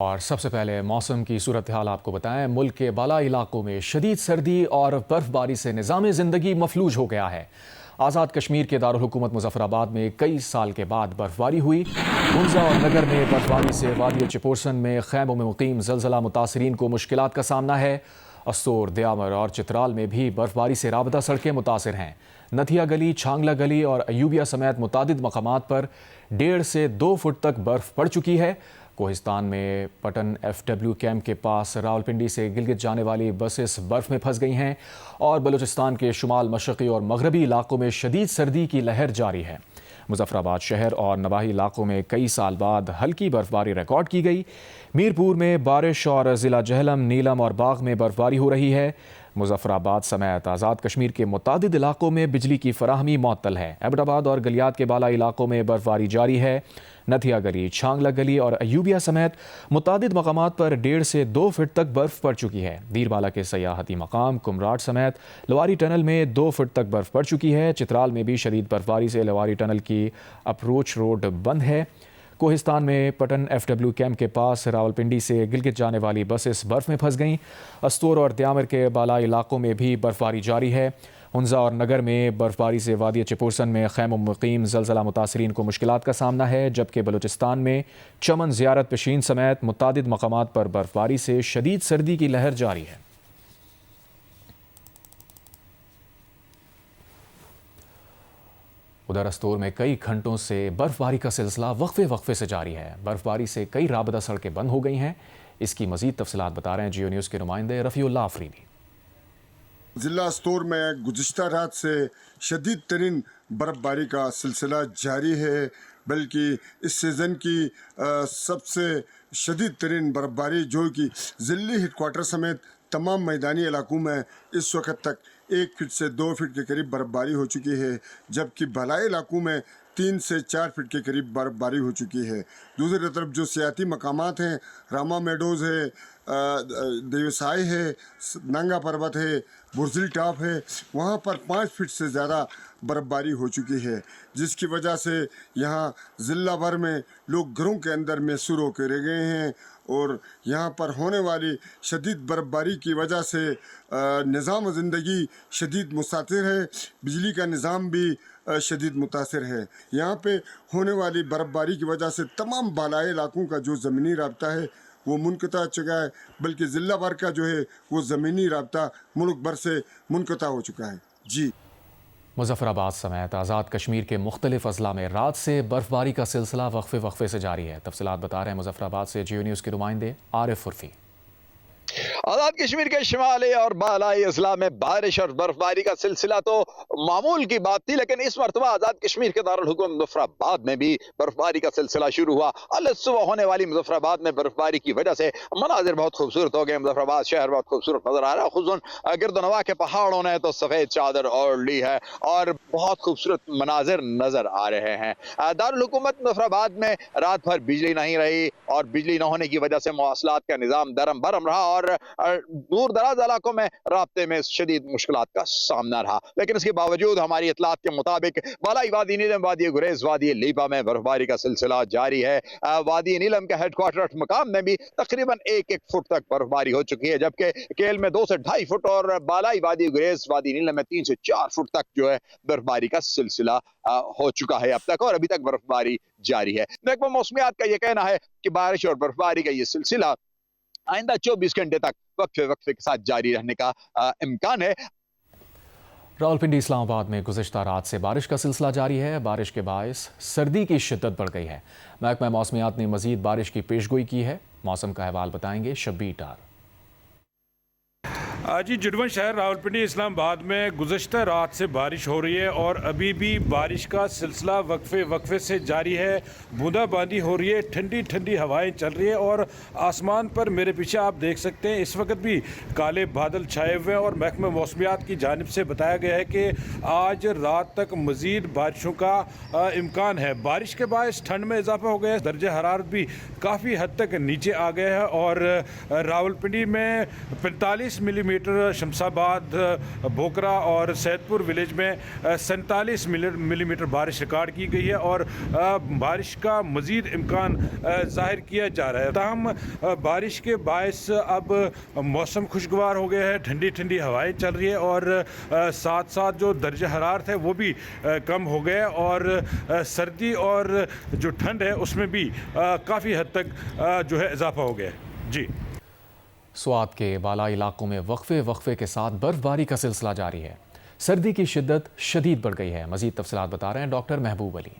और सबसे पहले मौसम की सूरत हाल आपको बताएं। मुल्क के बाला इलाकों में शदीद सर्दी और बर्फबारी से निज़ाम ज़िंदगी मफलूज हो गया है। आज़ाद कश्मीर के दारुल हुकूमत मुजफ्फराबाद में कई साल के बाद बर्फबारी हुई। गुंजा और नगर में बर्फबारी से वादी चिपोरसन में खैमों में मुकीम ज़लज़ला मुतासरीन को मुश्किलात का सामना है। अस्तोर, दयामर और चित्राल में भी बर्फबारी से राबता सड़कें मुतासिर हैं। नथिया गली, छांगला गली और अयूबिया समेत मुतादिद मकामात पर 1.5 से 2 फुट तक बर्फ पड़ चुकी है। कोहिस्तान में पटन FW कैंप के पास रावलपिंडी से गिलगित जाने वाली बसेस बर्फ में फंस गई हैं और बलूचिस्तान के शुमाल मशरक़ी और मगरबी इलाकों में शदीद सर्दी की लहर जारी है। मुजफ्फराबाद शहर और नवाही इलाकों में कई साल बाद हल्की बर्फबारी रिकॉर्ड की गई। मीरपुर में बारिश और ज़िला जहलम, नीलम और बाग में बर्फबारी हो रही है। मुजफ्फराबाद समेत आज़ाद कश्मीर के मुतादिद इलाकों में बिजली की फराहमी मअतल है। एबटाबाद और गलियात के बाला इलाकों में बर्फबारी जारी है। नथिया गली, छांगला गली और अयूबिया समेत मुतादिद मकामात पर 1.5 से 2 फुट तक बर्फ पड़ चुकी है। दीरबाला के सयाहती मकाम कुमराट समेत लवारी टनल में 2 फुट तक बर्फ पड़ चुकी है। चित्राल में भी शदीद बर्फबारी से लवारी टनल की अप्रोच रोड बंद है। कोहिस्तान में पटन FW कैंप के पास रावलपिंडी से गिलगित जाने वाली बसेस बर्फ में फंस गईं। अस्तोर और दयामर के बाला इलाकों में भी बर्फबारी जारी है। हुंजा और नगर में बर्फबारी से वादी चिपोरसन में खैम मुकीम ज़लज़ला मुतासरीन को मुश्किलात का सामना है, जबकि बलूचिस्तान में चमन, ज़ियारत पेशीन समेत मुतादिद मकामात पर बर्फबारी से शदीद सर्दी की लहर जारी है। उधर अस्तोर में कई घंटों से बर्फबारी का सिलसिला वक्फे से जारी है। बर्फबारी से कई राबता सड़कें बंद हो गई हैं। इसकी मजीद तफसीलात बता रहे हैं जियो न्यूज़ के नुमाइंदे रफ़ीउल्लाह अफरीदी। ज़िला अस्तोर में गुज़िश्ता रात से शदीद तरीन बर्फ़बारी का सिलसिला जारी है, बल्कि इस सीज़न की सबसे शदीद तरीन बर्फ़बारी जो कि ज़िली हेडक्वार्टर समेत तमाम मैदानी इलाकों में इस वक्त तक 1 फीट से 2 फीट के करीब बर्फ़बारी हो चुकी है, जबकि भलाई इलाकों में 3 से 4 फीट के करीब बर्फ़बारी हो चुकी है। दूसरी तरफ जो सियाती मकामात हैं, रामा मेडोज़ है, देवसाई है, नंगा पर्वत है, बुर्जिल टॉप है, वहाँ पर 5 फीट से ज़्यादा बर्फ़बारी हो चुकी है, जिसकी वजह से यहाँ ज़िला भर में लोग घरों के अंदर महसूर होकर रह गए हैं। और यहाँ पर होने वाली शदीद बर्फ़बारी की वजह से निज़ाम ज़िंदगी शदीद मुतासिर है, बिजली का निज़ाम भी शदीद मुतासिर है। यहाँ पे होने वाली बर्फ़बारी की वजह से तमाम बालाई इलाकों का जो ज़मीनी राब्ता है वो मुनक़ता चुका है, बल्कि ज़िला भर का जो है वो ज़मीनी राब्ता मुल्क भर से मुनक़ता हो चुका है। जी, मुजफ्फराबाद समेत आज़ाद कश्मीर के मुख्तलिफ अजला में रात से बर्फबारी का सिलसिला वक्फे से जारी है। तफसीलात बता रहे हैं मुजफ्फराबाद से जियो न्यूज़ के नुमाइंदे आरिफ उर्फी। आजाद कश्मीर के शिमाली और बालाई अजला में बारिश और बर्फबारी का सिलसिला तो मामूल की बात थी, लेकिन इस मरतबा आजाद कश्मीर के दारुल हुकूमत मुजफ्फराबाद में भी बर्फबारी का सिलसिला शुरू हुआ। अल सुबह होने वाली मुजफ्फराबाद में बर्फबारी की वजह से मनाजिर बहुत खूबसूरत हो गए। मुजफ्फराबाद शहर बहुत खूबसूरत नजर आ रहा है। खुसूसन गिरदनवा के पहाड़ों ने तो सफेद चादर ओढ़ ली है और बहुत खूबसूरत मनाजिर नजर आ रहे हैं। दारुल हुकूमत मुजफ्फराबाद में रात भर बिजली नहीं रही और बिजली न होने की वजह से मवासलात का निज़ाम दरम बरम रहा और दूर दराज इलाकों में राब्ते में शदीद मुश्किलात का सामना रहा। लेकिन इसके बावजूद हमारी इतलात के मुताबिक बालाई वादी नीलम, वादी गुरेज, वादी लीपा में बर्फबारी का सिलसिला जारी है। वादी नीलम के हेडक्वार्टर मकाम में भी तकरीबन 1-1 फुट तक बर्फबारी हो चुकी है, जबकि केल में 2 से 2.5 फुट और बालाई वादी गुरेज, वादी नीलम में 3 से 4 फुट तक जो है बर्फबारी का सिलसिला हो चुका है अब तक, और अभी तक बर्फबारी जारी है। महकमा मौसमियात का यह कहना है कि बारिश और बर्फबारी का यह सिलसिला आइंदा 24 घंटे तक वक्फे के साथ जारी रहने का इम्कान है। रावलपिंडी इस्लामाबाद में गुज़िश्ता रात से बारिश का सिलसिला जारी है। बारिश के बायस सर्दी की शिद्दत बढ़ गई है। महकमा मौसमियात ने मजीद बारिश की पेशगोई की है। मौसम का अहवाल बताएंगे शब्बीर डार। जी, जुड़वन शहर रावलपिंडी इस्लामाबाद में गुज़श्ता रात से बारिश हो रही है और अभी भी बारिश का सिलसिला वक्फे से जारी है। बूंदाबांदी हो रही है, ठंडी ठंडी हवाएं चल रही है और आसमान पर मेरे पीछे आप देख सकते हैं इस वक्त भी काले बादल छाए हुए हैं और महकमा मौसमियात की जानिब से बताया गया है कि आज रात तक मज़ीद बारिशों का इम्कान है। बारिश के बायस ठंड में इजाफा हो गया है, दर्जा हरारत भी काफ़ी हद तक नीचे आ गया है और रावलपिंडी में 45 मिलीमीटर मिलीमीटर, शमशाबाद, भोकरा और सैदपुर विलेज में 47 मिलीमीटर बारिश रिकॉर्ड की गई है और बारिश का मज़ीद इम्कान जाहिर किया जा रहा है। ताहम बारिश के बायस अब मौसम खुशगवार हो गया है, ठंडी ठंडी हवाएं चल रही है और साथ साथ जो दर्जा हरारत है वो भी कम हो गया और सर्दी और जो ठंड है उसमें भी काफ़ी हद तक जो है इजाफा हो गया है। जी, स्वात के बालाई इलाकों में वक्फे के साथ बर्फबारी का सिलसिला जारी है। सर्दी की शिद्दत शदीद बढ़ गई है। मजीद तफसीलात बता रहे हैं डॉक्टर महबूब अली।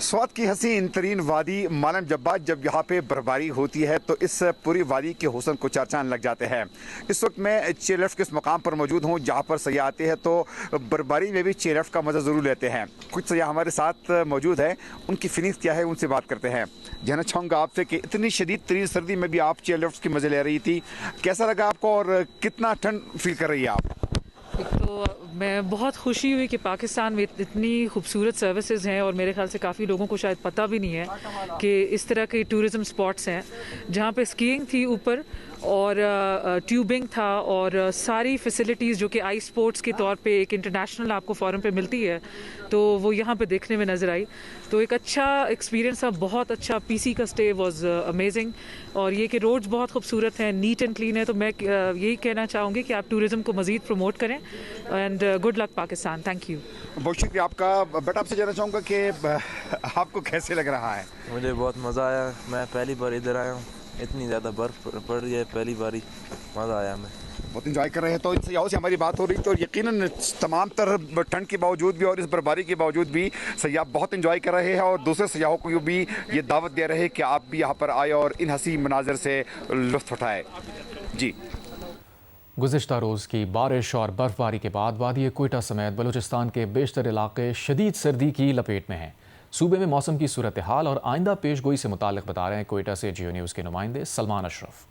स्वात की हसीन तरीन वादी मालम जब्बात, जब यहाँ पे बर्फबारी होती है तो इस पूरी वादी के हुस्न को चार चांद लग जाते हैं। इस वक्त मैं चेयरलिफ्ट के इस मकाम पर मौजूद हूँ जहाँ पर सयाह आते हैं तो बर्फबारी में भी चेयरलिफ्ट का मज़ा ज़रूर लेते हैं। कुछ सयाह हमारे साथ मौजूद है, उनकी फीलिंग्स क्या है उनसे बात करते हैं। जानना चाहूँगा आपसे कि इतनी शदीद तरीन सर्दी में भी आप चेयरलिफ्ट के मज़े ले रही थी, कैसा लगा आपको और कितना ठंड फील कर रही है आप? एक तो मैं बहुत खुशी हुई कि पाकिस्तान में इतनी खूबसूरत सर्विसेज हैं और मेरे ख्याल से काफ़ी लोगों को शायद पता भी नहीं है कि इस तरह के टूरिज़म स्पॉट्स हैं जहाँ पे स्कीइंग थी ऊपर और ट्यूबिंग था और सारी फैसिलिटीज़ जो कि आई स्पोर्ट्स के तौर पे एक इंटरनेशनल आपको फॉरम पे मिलती है तो वो यहाँ पे देखने में नज़र आई। तो एक अच्छा एक्सपीरियंस था, बहुत अच्छा। पीसी का स्टे वाज अमेजिंग और ये कि रोड्स बहुत खूबसूरत हैं, नीट एंड क्लीन है। तो मैं यही कहना चाहूँगी कि आप टूरिज़म को मज़ीद प्रमोट करें and good luck Pakistan. Thank you. बहुत शुक्रिया आपका। बेटा आपसे जानना चाहूँगा कि आपको कैसे लग रहा है? मुझे बहुत मज़ा आया, मैं पहली बार इधर आया हूँ, इतनी ज़्यादा बर्फ़ पड़ रही है, पहली बारी मज़ा आया। मैं बहुत इंजॉय कर रहे हैं। तो इन सयाहों से हमारी बात हो रही तो यकीनन तमाम तरह ठंड के बावजूद भी और इस बर्फबारी के बावजूद भी सयाह बहुत इंजॉय कर रहे हैं और दूसरे सयाहों को भी ये दावत दे रहे हैं कि आप भी यहाँ पर आए और इन हसीन मनाजर से लुत्फ़ उठाएं। जी, गुज़िश्ता रोज़ की बारिश और बर्फबारी के बाद वादी कोयटा समेत बलूचिस्तान के बेशतर इलाके शदीद सर्दी की लपेट में हैं। सूबे में मौसम की सूरत हाल और आइंदा पेश गोई से मुताल्लिक़ बता रहे हैं कोयटा से जियो न्यूज़ के नुमाइंदे सलमान अशरफ।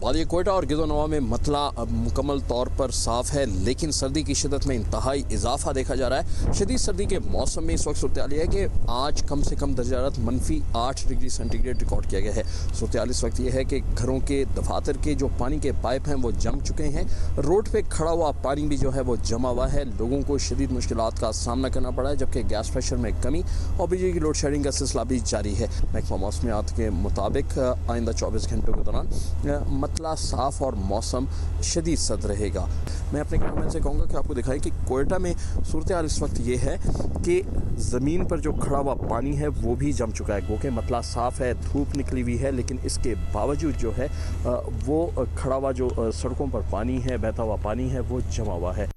वादी कोयटा और गिदोनवा में मतला अब मुकम्मल तौर पर साफ है, लेकिन सर्दी की शिदत में इंतहाई इजाफा देखा जा रहा है। शदीद सर्दी के मौसम में इस वक्त सूरत हाल है कि आज कम से कम दर्जा हरारत -8 डिग्री सेंटीग्रेड रिकॉर्ड किया गया है। सूरत हाल इस वक्त यह है कि घरों के दफातर के जो पानी के पाइप हैं वो जम चुके हैं, रोड पे खड़ा हुआ पानी भी जो है वो जमा हुआ है। लोगों को शदीद मुश्किलात का सामना करना पड़ा है, जबकि गैस प्रेशर में कमी और बिजली की लोड शेडिंग का सिलसिला भी जारी है। महकमा मौसमियात के मुताबिक आइंदा 24 घंटों के दौरान मतला साफ और मौसम शदीद सर्द रहेगा। मैं अपने कैमरामैन से कहूँगा कि आपको दिखाएं कि कोयटा में सूरत हाल इस वक्त ये है कि ज़मीन पर जो खड़ा हुआ पानी है वो भी जम चुका है। गो के मतला साफ है, धूप निकली हुई है, लेकिन इसके बावजूद जो है वो खड़ा हुआ जो सड़कों पर पानी है, बहता हुआ पानी है वो जमा हुआ है।